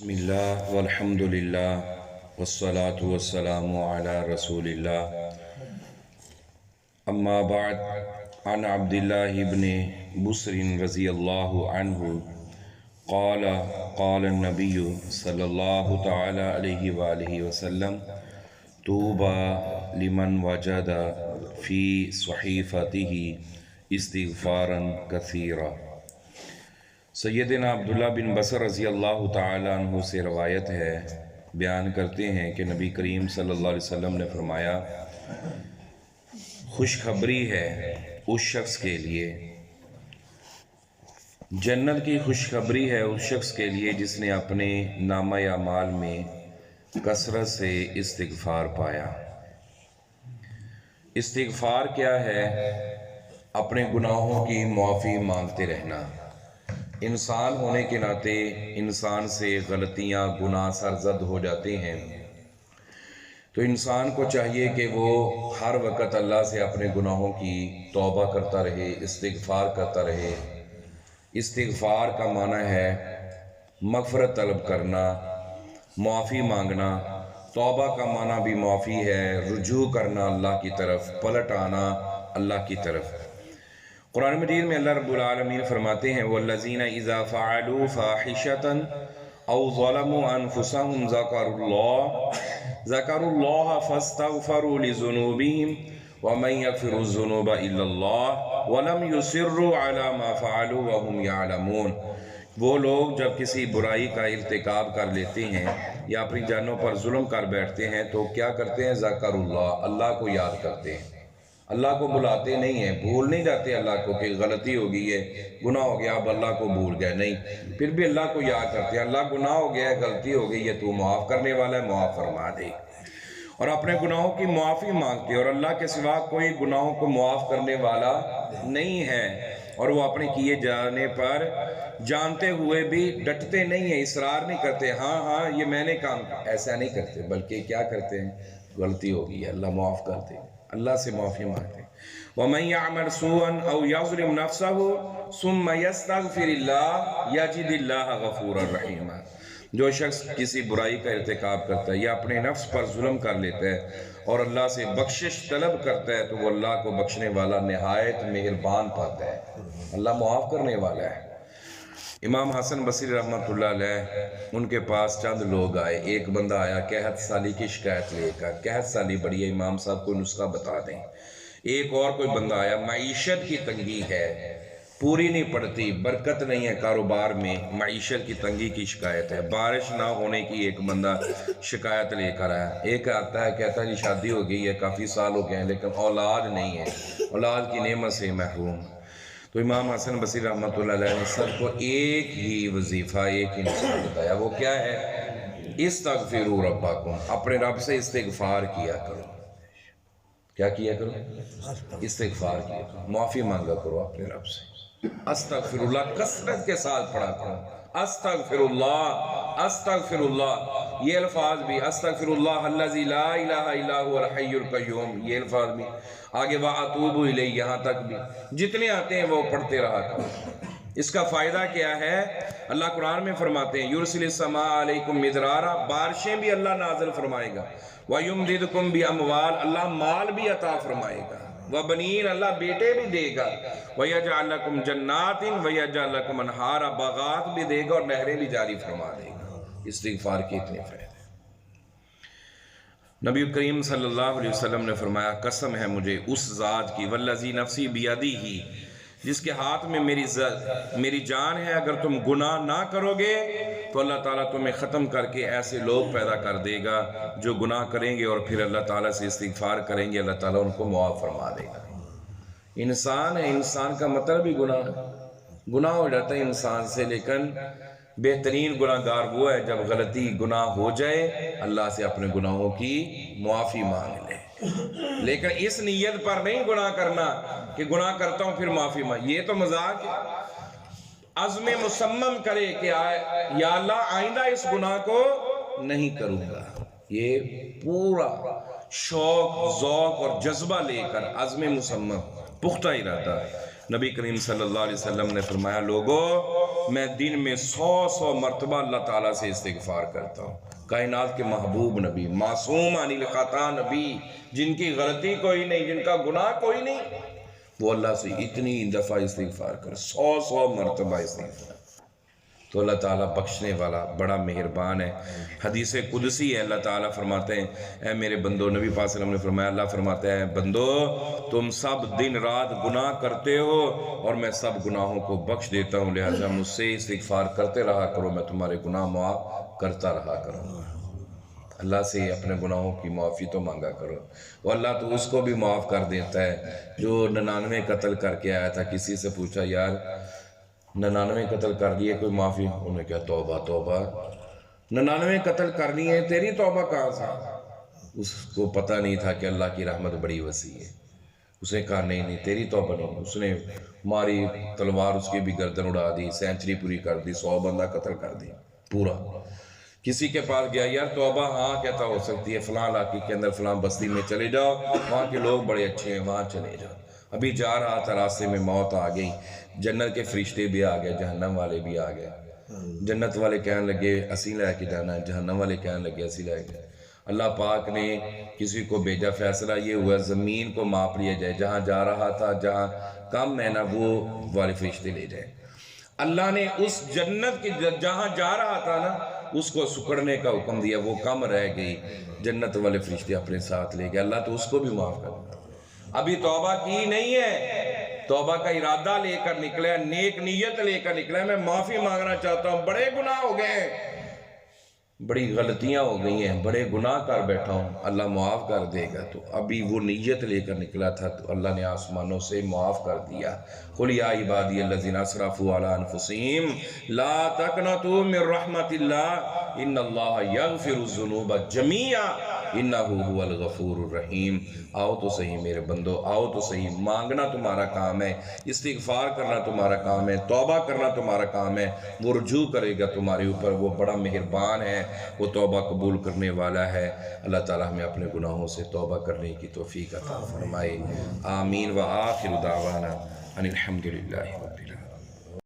بسم اللہ والحمدللہ والصلاة والسلام علی رسول اللہ اما بعد عن عبداللہ ابن بسر رضی اللہ عنہ قال قال النبی صلی اللہ تعالی علیہ وآلہ وسلم طوبى لمن وجد فی صحیفتہ استغفارا کثیرا۔ سیدنا عبداللہ بن بسر رضی اللہ تعالیٰ عنہ سے روایت ہے، بیان کرتے ہیں کہ نبی کریم صلی اللہ علیہ وسلم نے فرمایا، خوشخبری ہے اس شخص کے لیے، جنت کی خوشخبری ہے اس شخص کے لیے جس نے اپنے نامہ اعمال میں کثرت سے استغفار پایا۔ استغفار کیا ہے؟ اپنے گناہوں کی معافی مانگتے رہنا۔ انسان ہونے کے ناطے انسان سے غلطیاں گناہ سرزد ہو جاتے ہیں، تو انسان کو چاہیے کہ وہ ہر وقت اللہ سے اپنے گناہوں کی توبہ کرتا رہے، استغفار کرتا رہے۔ استغفار کا معنی ہے مغفرت طلب کرنا، معافی مانگنا۔ توبہ کا معنی بھی معافی ہے، رجوع کرنا اللہ کی طرف، پلٹ آنا اللہ کی طرف۔ قرآن مجید میں اللہ رب العالمین فرماتے ہیں وَالَّذِينَ إِذَا فَعَلُوا فَاحِشَةً أَوْ ظَلَمُوا أَنفُسَهُمْ ذَكَرُوا اللَّهَ فَاسْتَغْفَرُوا لِذُنُوبِهِمْ وَمَنْ يَغْفِرُ الذُّنُوبَ إِلَّا اللَّهُ وَلَمْ يُصِرُّوا عَلَى مَا فَعَلُوا وَهُمْ يَعْلَمُونَ۔ وہ لوگ جب کسی برائی کا ارتکاب کر لیتے ہیں یا اپنی جانوں پر ظلم کر بیٹھتے ہیں تو کیا کرتے ہیں؟ ذکر اللہ کو یاد کرتے ہیں، اللہ کو بلاتے نہیں ہیں، بھول نہیں جاتے اللہ کو کہ غلطی ہو گئی ہے، گناہ ہو گیا اب اللہ کو بھول گئے، نہیں، پھر بھی اللہ کو یاد کرتے ہیں، اللہ گناہ ہو گیا ہے، غلطی ہو گئی ہے، تو معاف کرنے والا ہے، معاف فرما دے، اور اپنے گناہوں کی معافی مانگتے ہیں، اور اللہ کے سوا کوئی گناہوں کو معاف کرنے والا نہیں ہے، اور وہ اپنے کیے جانے پر جانتے ہوئے بھی ڈٹتے نہیں ہیں، اصرار نہیں کرتے، ہاں یہ میں نے کام کیا، ایسا نہیں کرتے، بلکہ کیا کرتے ہیں؟ غلطی ہو گئی ہے، اللہ معاف کر دے، اللہ سے معافی مانگتے ہیں۔ وَمَنْ يَعْمَلْ سُوءًا أَوْ يَظْلِمْ نَفْسَهُ ثُمَّ يَسْتَغْفِرِ اللَّهَ يَجِدِ اللَّهَ غَفُورًا رَحِيمًا۔ جو شخص کسی برائی کا ارتکاب کرتا ہے یا اپنے نفس پر ظلم کر لیتا ہے اور اللہ سے بخشش طلب کرتا ہے تو وہ اللہ کو بخشنے والا نہایت مہربان پاتا ہے، اللہ معاف کرنے والا ہے۔ امام حسن بصری رحمۃ اللہ علیہ، ان کے پاس چند لوگ آئے، ایک بندہ آیا قحط سالی کی شکایت لے کر، قحط سالی بڑی ہے، امام صاحب کو نسخہ بتا دیں۔ ایک اور کوئی بندہ آیا، معیشت کی تنگی ہے، پوری نہیں پڑتی، برکت نہیں ہے کاروبار میں، معیشت کی تنگی کی شکایت ہے، بارش نہ ہونے کی ایک بندہ شکایت لے کر آیا۔ ایک آتا ہے کہتا ہے جی شادی ہو گئی ہے، کافی سال ہو گئے ہیں لیکن اولاد نہیں ہے، اولاد کی نعمت سے محروم۔ تو امام حسن بصری رحمۃ اللہ علیہ نے سب کو ایک ہی وظیفہ، ایک ہی نسخہ بتایا، وہ کیا ہے؟ استغفروا ربکم، اپنے رب سے استغفار کیا کرو۔ کیا کیا کرو؟ استغفار کیا کرو، معافی مانگا کرو اپنے رب سے۔ استغفر اللہ کثرت کے ساتھ پڑھا کرو، استغفر اللہ، استغفر اللہ، یہ الفاظ بھی، استغفر اللہ الذی لا الہ الا هو الحی القیوم، یہ الفاظ بھی، آگے وَأَتُوبُ إِلَيْهِ، یہاں تک بھی، جتنے آتے ہیں وہ پڑھتے رہا کرو۔ اس کا فائدہ کیا ہے؟ اللہ قرآن میں فرماتے ہیں یُرْسِلِ السَّمَاءَ عَلَيْكُمْ مِدْرَارًا، بارشیں بھی اللہ نازل فرمائے گا، وَيُمْدِدْكُمْ بِأَمْوَالٍ، اللہ مال بھی عطا فرمائے گا، وَبَنِينَ، اللہ بیٹے بھی دے گا، وَيَجْعَلْ لَكُمْ جَنَّاتٍ وَيَجْعَلْ لَكُمْ أَنْهَارًا، باغات بھی دے گا اور نہریں بھی جاری فرما دے گا۔ استغفار کی اتنے فائدے۔ نبی کریم صلی اللہ علیہ وسلم نے فرمایا قسم ہے مجھے اس ذات کی والذی نفسی بیدیہ، جس کے ہاتھ میں میری جان ہے، اگر تم گناہ نہ کرو گے تو اللہ تعالیٰ تمہیں ختم کر کے ایسے لوگ پیدا کر دے گا جو گناہ کریں گے اور پھر اللہ تعالیٰ سے استغفار کریں گے، اللہ تعالیٰ ان کو معاف فرما دے گا۔ انسان ہے، انسان کا مطلب ہی گناہ ہو جاتا ہے انسان سے، لیکن بہترین گناہ گار وہ ہے جب غلطی گناہ ہو جائے اللہ سے اپنے گناہوں کی معافی مانگ لے، لیکن اس نیت پر نہیں گناہ کرنا کہ گناہ کرتا ہوں پھر معافی مانگ، یہ تو مذاق ہے۔ عزم مصمم کرے کہ یا اللہ آئندہ اس گناہ کو نہیں کروں گا، یہ پورا شوق ذوق اور جذبہ لے کر عزم مصمم، پختہ ارادہ۔ نبی کریم صلی اللہ علیہ وسلم نے فرمایا لوگو میں دن میں 100 مرتبہ اللہ تعالیٰ سے استغفار کرتا ہوں۔ کائنات کے محبوب نبی، معصوم عن الخطا نبی، جن کی غلطی کوئی نہیں، جن کا گناہ کوئی نہیں، وہ اللہ سے اتنی دفعہ استغفار کر 100 مرتبہ استغفار۔ تو اللہ تعالیٰ بخشنے والا بڑا مہربان ہے۔ حدیث قدسی ہے، اللہ تعالیٰ فرماتے ہیں اے میرے بندو، نبی پاک صلی اللہ علیہ وسلم نے فرمایا، اللہ فرماتا ہے بندو تم سب دن رات گناہ کرتے ہو اور میں سب گناہوں کو بخش دیتا ہوں، لہٰذا مجھ سے استغفار کرتے رہا کرو، میں تمہارے گناہ معاف کرتا رہا کروں۔ اللہ سے اپنے گناہوں کی معافی تو مانگا کرو، وہ اللہ تو اس کو بھی معاف کر دیتا ہے جو 99 قتل کر کے آیا تھا۔ کسی سے پوچھا یار 99 قتل کر لیے کوئی معافی؟ انہوں نے کہا توبہ توبہ، 99 قتل کر لیے تیری توبہ کہاں سے؟ اس کو پتہ نہیں تھا کہ اللہ کی رحمت بڑی وسیع ہے۔ اس نے کہا نہیں تیری توبہ نہیں۔ اس نے ماری تلوار، اس کی بھی گردن اڑا دی، سینچری پوری کر دی، 100 بندہ قتل کر دی پورا۔ کسی کے پاس گیا، یار توبہ ہاں کہتا ہو سکتی ہے، فلاں علاقے کے اندر فلاں بستی میں چلے جاؤ، وہاں کے لوگ بڑے اچھے ہیں، وہاں چلے جاؤ۔ ابھی جا رہا تھا، راستے میں موت آ گئی، جنت کے فرشتے بھی آ گئے، جہنم والے بھی آ گئے۔ جنت والے کہنے لگے اسی لے کے جانا ہے، جہنم والے کہنے لگے اسی لے کے۔ اللہ پاک نے کسی کو بھیجا، فیصلہ یہ ہوا زمین کو ماپ لیا جائے، جہاں جا رہا تھا جہاں کم ہے نا وہ والے فرشتے لے جائے۔ اللہ نے اس جنت کی جہاں جا رہا تھا نا اس کو سکڑنے کا حکم دیا، وہ کم رہ گئی، جنت والے فرشتے اپنے ساتھ لے گئے۔ اللہ تو اس کو بھی معاف کر دیا۔ ابھی توبہ کی نہیں ہے، توبہ کا ارادہ لے کر نکلے، نیک نیت لے کر نکلے، میں معافی مانگنا چاہتا ہوں، بڑے گناہ ہو گئے ہیں، بڑی غلطیاں ہو گئی ہیں، بڑے گناہ کر بیٹھا ہوں، اللہ معاف کر دے گا۔ تو ابھی وہ نیت لے کر نکلا تھا تو اللہ نے آسمانوں سے معاف کر دیا۔ قُلْ يَا عِبَادِيَ الَّذِينَ أَسْرَفُوا عَلَىٰ أَنفُسِهِمْ لَا تَقْنَطُوا مِن رَحْمَةِ اللَّهِ إِنَّ اللَّهَ يَغْفِرُ الذُّنُوبَ جَمِيعًا إِنَّهُ هُوَ الْغَفُورُ الرَّحِيمُ۔ آؤ تو صحیح میرے بندو، آؤ تو صحیح، مانگنا تمہارا کام ہے، استغفار کرنا تمہارا کام ہے، توبہ کرنا تمہارا کام ہے، وہ رجوع کرے گا تمہارے اوپر، وہ بڑا مہربان ہے، وہ توبہ قبول کرنے والا ہے۔ اللہ تعالیٰ ہمیں اپنے گناہوں سے توبہ کرنے کی توفیق عطا فرمائے۔ آمین۔ وآخر دعوانا ان الحمد للہ رب العالمین۔